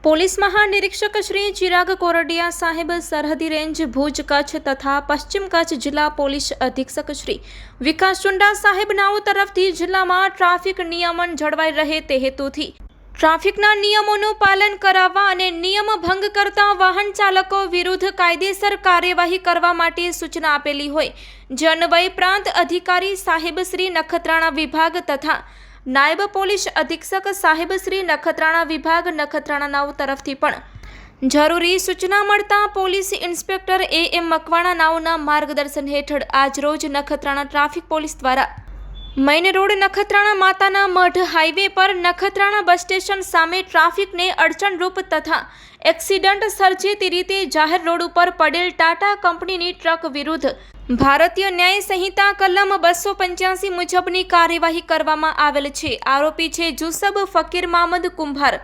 Police મહાનિરીક્ષક Shri Chirag Kordia સાહેબ, સરહદી range Bhuj Kutch તથા પશ્ચિમ કચ્છ જિલ્લા પોલીસ અધિક્ષક શ્રી વિકાસ ચુંડા સાહેબ નાઓ તરફથી જિલ્લામાં ટ્રાફિક નિયમન જળવાઈ રહે તે હેતુથી ટ્રાફિકના નિયમોનું પાલન કરાવવા અને નિયમ ભંગ કરતા વાહન ચાલકો વિરુદ્ધ કાયદેસર કાર્યવાહી કરવા માટે સૂચના આપેલી હોય, જે અન્વયે પ્રાંત અધિકારી સાહેબ શ્રી નખત્રાણા વિભાગ તથા નાયબ પોલીસ અધિક્ષક સાહેબ શ્રી નખત્રાણા વિભાગ નખત્રાણા નાઓ તરફથી પણ જરૂરી સૂચના મળતા પોલીસ ઇન્સ્પેક્ટર એમ મકવાણા નાઓના માર્ગદર્શન હેઠળ આજરોજ નખત્રાણા ટ્રાફિક પોલીસ દ્વારા મેઇન રોડ નખત્રાણા માતાના મઢ હાઈવે પર નખત્રાણા બસ સ્ટેશન સામે ટ્રાફિકને અડચણરૂપ તથા એક્સિડન્ટ સર્જે તે રીતે જાહેર રોડ ઉપર પડેલ ટાટા કંપનીની ટ્રક વિરુદ્ધ ભારતીય ન્યાય સંહિતા કલમ 285 મુજબની કાર્યવાહી કરવામાં આવેલ છે। આરોપી છે જુસબ ફકીર મામદ કુંભાર,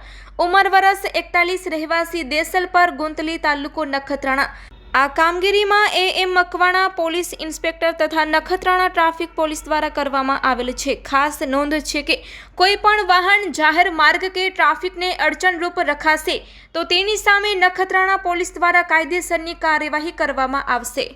ઉંમર વર્ષ 41, રહેવાસી દેસલપર, ગુંતલી, તાલુકો નખત્રાણા। આ કામગીરીમાં એમ મકવાણા પોલીસ ઇન્સ્પેક્ટર તથા નખત્રાણા ટ્રાફિક પોલીસ દ્વારા કરવામાં આવેલ છે। ખાસ નોંધ છે કે કોઈ પણ વાહન જાહેર માર્ગ કે ટ્રાફિકને અડચણરૂપ રખાશે તો તેની સામે નખત્રાણા પોલીસ દ્વારા કાયદેસરની કાર્યવાહી કરવામાં આવશે।